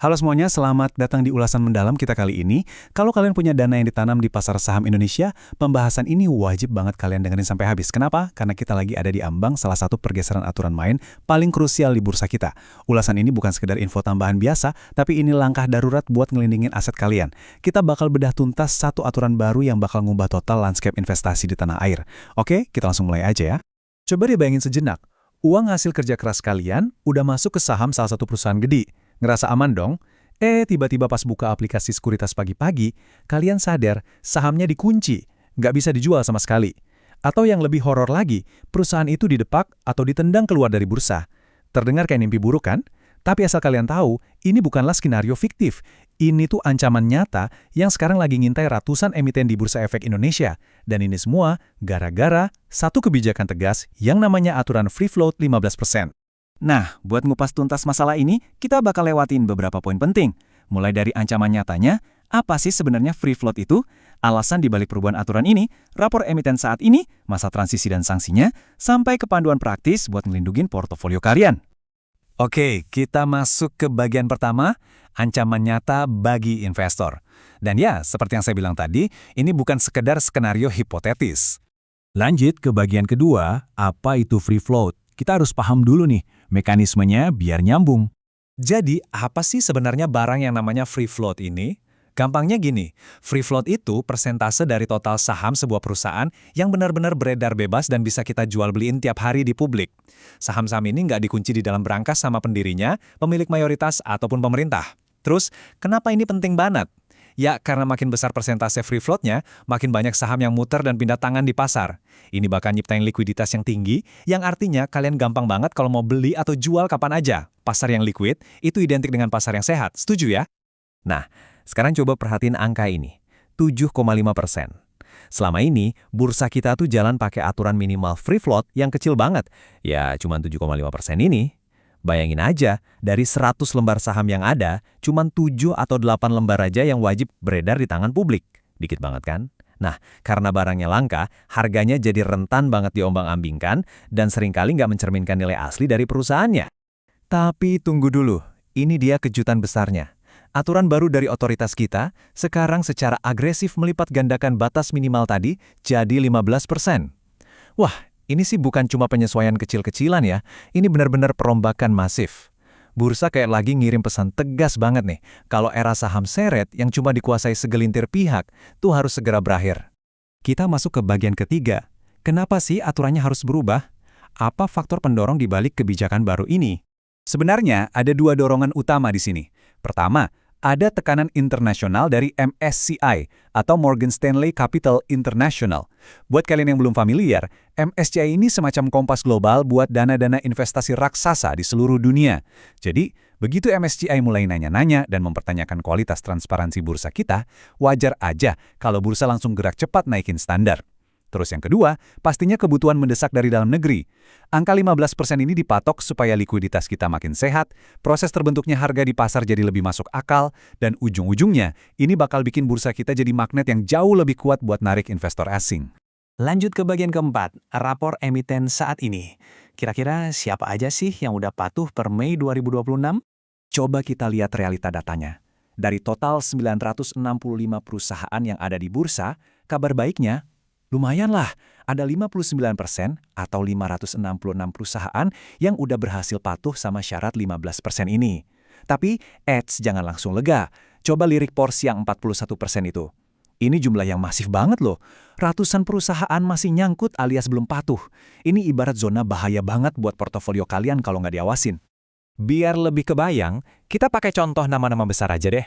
Halo semuanya, selamat datang di ulasan mendalam kita kali ini. Kalau kalian punya dana yang ditanam di pasar saham Indonesia, pembahasan ini wajib banget kalian dengerin sampai habis. Kenapa? Karena kita lagi ada di ambang salah satu pergeseran aturan main paling krusial di bursa kita. Ulasan ini bukan sekedar info tambahan biasa, tapi ini langkah darurat buat ngelindungin aset kalian. Kita bakal bedah tuntas satu aturan baru yang bakal ngubah total landscape investasi di tanah air. Oke, kita langsung mulai aja ya. Coba dibayangin sejenak, uang hasil kerja keras kalian udah masuk ke saham salah satu perusahaan gede. Ngerasa aman dong? Tiba-tiba pas buka aplikasi sekuritas pagi-pagi, kalian sadar sahamnya dikunci, nggak bisa dijual sama sekali. Atau yang lebih horor lagi, perusahaan itu didepak atau ditendang keluar dari bursa. Terdengar kayak mimpi buruk kan? Tapi asal kalian tahu, ini bukanlah skenario fiktif. Ini tuh ancaman nyata yang sekarang lagi ngintai ratusan emiten di Bursa Efek Indonesia. Dan ini semua gara-gara satu kebijakan tegas yang namanya aturan free float 15%. Nah, buat ngupas tuntas masalah ini, kita bakal lewatin beberapa poin penting. Mulai dari ancaman nyatanya, apa sih sebenarnya free float itu? Alasan dibalik perubahan aturan ini, rapor emiten saat ini, masa transisi dan sanksinya, sampai ke panduan praktis buat ngelindungin portofolio kalian. Oke, kita masuk ke bagian pertama, ancaman nyata bagi investor. Dan ya, seperti yang saya bilang tadi, ini bukan sekedar skenario hipotetis. Lanjut ke bagian kedua, apa itu free float? Kita harus paham dulu nih, mekanismenya biar nyambung. Jadi, apa sih sebenarnya barang yang namanya free float ini? Gampangnya gini, free float itu persentase dari total saham sebuah perusahaan yang benar-benar beredar bebas dan bisa kita jual beliin tiap hari di publik. Saham-saham ini nggak dikunci di dalam berangkas sama pendirinya, pemilik mayoritas, ataupun pemerintah. Terus, kenapa ini penting banget? Ya, karena makin besar persentase free float-nya, makin banyak saham yang muter dan pindah tangan di pasar. Ini bakal nyiptain likuiditas yang tinggi, yang artinya kalian gampang banget kalau mau beli atau jual kapan aja. Pasar yang liquid, itu identik dengan pasar yang sehat. Setuju ya? Nah, sekarang coba perhatiin angka ini. 7,5%. Selama ini, bursa kita tuh jalan pakai aturan minimal free float yang kecil banget. Ya, cuma 7,5% ini. Bayangin aja, dari 100 lembar saham yang ada, cuma 7 atau 8 lembar aja yang wajib beredar di tangan publik. Dikit banget kan? Nah, karena barangnya langka, harganya jadi rentan banget diombang-ambingkan dan seringkali nggak mencerminkan nilai asli dari perusahaannya. Tapi tunggu dulu, ini dia kejutan besarnya. Aturan baru dari otoritas kita, sekarang secara agresif melipat gandakan batas minimal tadi jadi 15%. Wah, ini sih bukan cuma penyesuaian kecil-kecilan ya, ini benar-benar perombakan masif. Bursa kayak lagi ngirim pesan tegas banget nih, kalau era saham seret yang cuma dikuasai segelintir pihak, tuh harus segera berakhir. Kita masuk ke bagian ketiga. Kenapa sih aturannya harus berubah? Apa faktor pendorong di balik kebijakan baru ini? Sebenarnya ada dua dorongan utama di sini. Pertama, ada tekanan internasional dari MSCI atau Morgan Stanley Capital International. Buat kalian yang belum familiar, MSCI ini semacam kompas global buat dana-dana investasi raksasa di seluruh dunia. Jadi, begitu MSCI mulai nanya-nanya dan mempertanyakan kualitas transparansi bursa kita, wajar aja kalau bursa langsung gerak cepat naikin standar. Terus yang kedua, pastinya kebutuhan mendesak dari dalam negeri. Angka 15% ini dipatok supaya likuiditas kita makin sehat, proses terbentuknya harga di pasar jadi lebih masuk akal, dan ujung-ujungnya ini bakal bikin bursa kita jadi magnet yang jauh lebih kuat buat narik investor asing. Lanjut ke bagian keempat, rapor emiten saat ini. Kira-kira siapa aja sih yang udah patuh per Mei 2026? Coba kita lihat realita datanya. Dari total 965 perusahaan yang ada di bursa, kabar baiknya, lumayan lah, ada 59% atau 566 perusahaan yang udah berhasil patuh sama syarat 15% ini. Tapi, jangan langsung lega. Coba lirik porsi yang 41% itu. Ini jumlah yang masif banget loh. Ratusan perusahaan masih nyangkut alias belum patuh. Ini ibarat zona bahaya banget buat portofolio kalian kalau nggak diawasin. Biar lebih kebayang, kita pakai contoh nama-nama besar aja deh.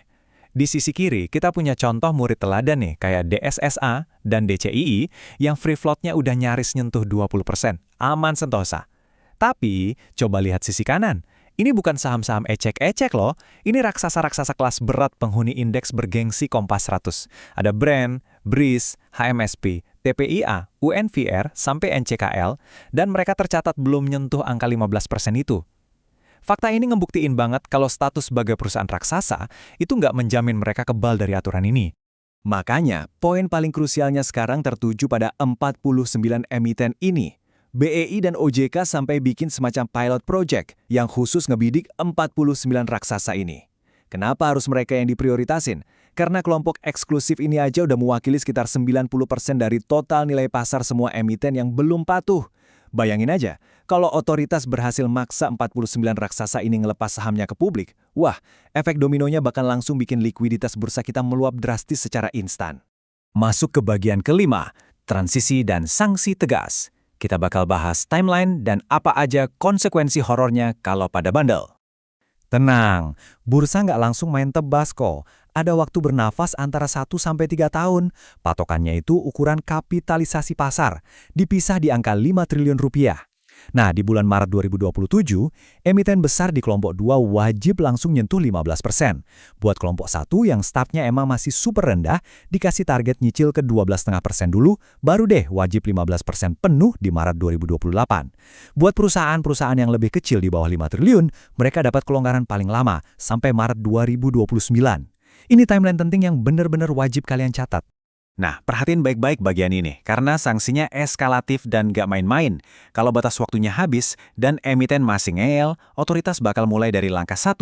Di sisi kiri, kita punya contoh murid teladan nih, kayak DSSA dan DCII yang free float-nya udah nyaris nyentuh 20%. Aman sentosa. Tapi, coba lihat sisi kanan. Ini bukan saham-saham ecek-ecek loh. Ini raksasa-raksasa kelas berat penghuni indeks bergengsi Kompas 100. Ada Brand, BRIS, HMSP, TPIA, UNVR, sampai NCKL, dan mereka tercatat belum nyentuh angka 15% itu. Fakta ini ngebuktiin banget kalau status sebagai perusahaan raksasa itu nggak menjamin mereka kebal dari aturan ini. Makanya, poin paling krusialnya sekarang tertuju pada 49 emiten ini. BEI dan OJK sampai bikin semacam pilot project yang khusus ngebidik 49 raksasa ini. Kenapa harus mereka yang diprioritasin? Karena kelompok eksklusif ini aja udah mewakili sekitar 90% dari total nilai pasar semua emiten yang belum patuh. Bayangin aja, kalau otoritas berhasil maksa 49 raksasa ini ngelepas sahamnya ke publik, wah, efek dominonya bakal langsung bikin likuiditas bursa kita meluap drastis secara instan. Masuk ke bagian kelima, transisi dan sanksi tegas. Kita bakal bahas timeline dan apa aja konsekuensi horornya kalau pada bandel. Tenang, bursa nggak langsung main tebas kok. Ada waktu bernafas antara 1-3 tahun. Patokannya itu ukuran kapitalisasi pasar, dipisah di angka 5 triliun rupiah. Nah, di bulan Maret 2027, emiten besar di kelompok 2 wajib langsung nyentuh 15%. Buat kelompok 1 yang startnya emang masih super rendah, dikasih target nyicil ke 12,5% dulu, baru deh wajib 15% penuh di Maret 2028. Buat perusahaan-perusahaan yang lebih kecil di bawah 5 triliun, mereka dapat kelonggaran paling lama, sampai Maret 2029. Ini timeline penting yang benar-benar wajib kalian catat. Nah, perhatiin baik-baik bagian ini, karena sanksinya eskalatif dan gak main-main. Kalau batas waktunya habis dan emiten masih ngeyel, otoritas bakal mulai dari langkah 1,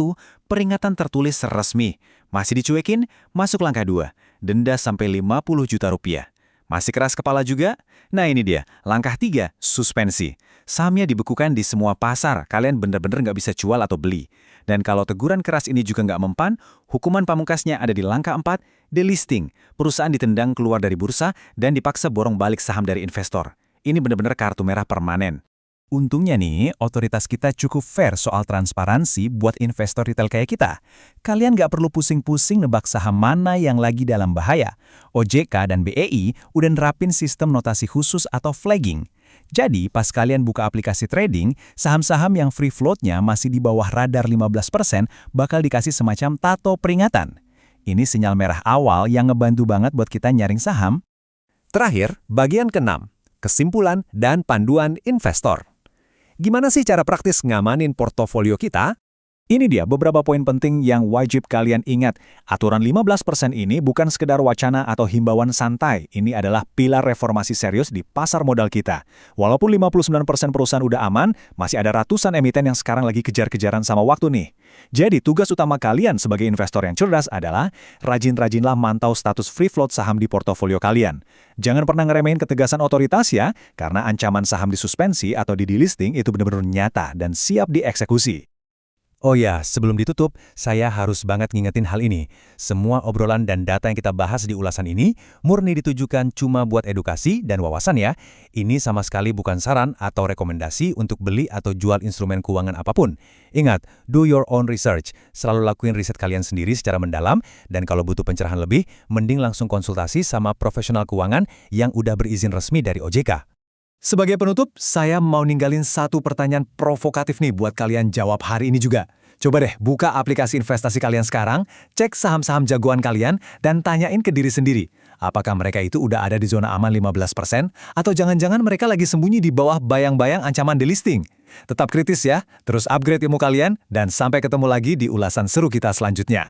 peringatan tertulis resmi. Masih dicuekin, masuk langkah 2, denda sampai 50 juta rupiah. Masih keras kepala juga? Nah ini dia, langkah 3, suspensi. Sahamnya dibekukan di semua pasar, kalian bener-bener nggak bisa jual atau beli. Dan kalau teguran keras ini juga nggak mempan, hukuman pamungkasnya ada di langkah 4, delisting. Perusahaan ditendang keluar dari bursa dan dipaksa borong balik saham dari investor. Ini bener-bener kartu merah permanen. Untungnya nih, otoritas kita cukup fair soal transparansi buat investor retail kayak kita. Kalian nggak perlu pusing-pusing nebak saham mana yang lagi dalam bahaya. OJK dan BEI udah nerapin sistem notasi khusus atau flagging. Jadi, pas kalian buka aplikasi trading, saham-saham yang free float-nya masih di bawah radar 15% bakal dikasih semacam tato peringatan. Ini sinyal merah awal yang ngebantu banget buat kita nyaring saham. Terakhir, bagian ke-6, kesimpulan dan panduan investor. Gimana sih cara praktis ngamanin portofolio kita? Ini dia beberapa poin penting yang wajib kalian ingat. Aturan 15% ini bukan sekedar wacana atau himbauan santai. Ini adalah pilar reformasi serius di pasar modal kita. Walaupun 59% perusahaan udah aman, masih ada ratusan emiten yang sekarang lagi kejar-kejaran sama waktu nih. Jadi tugas utama kalian sebagai investor yang cerdas adalah rajin-rajinlah mantau status free float saham di portofolio kalian. Jangan pernah ngeremehin ketegasan otoritas ya, karena ancaman saham disuspensi atau di delisting itu benar-benar nyata dan siap dieksekusi. Oh ya, sebelum ditutup, saya harus banget ngingetin hal ini. Semua obrolan dan data yang kita bahas di ulasan ini murni ditujukan cuma buat edukasi dan wawasan ya. Ini sama sekali bukan saran atau rekomendasi untuk beli atau jual instrumen keuangan apapun. Ingat, do your own research. Selalu lakuin riset kalian sendiri secara mendalam, dan kalau butuh pencerahan lebih, mending langsung konsultasi sama profesional keuangan yang udah berizin resmi dari OJK. Sebagai penutup, saya mau ninggalin satu pertanyaan provokatif nih buat kalian jawab hari ini juga. Coba deh buka aplikasi investasi kalian sekarang, cek saham-saham jagoan kalian, dan tanyain ke diri sendiri. Apakah mereka itu udah ada di zona aman 15%? Atau jangan-jangan mereka lagi sembunyi di bawah bayang-bayang ancaman delisting? Tetap kritis ya, terus upgrade ilmu kalian, dan sampai ketemu lagi di ulasan seru kita selanjutnya.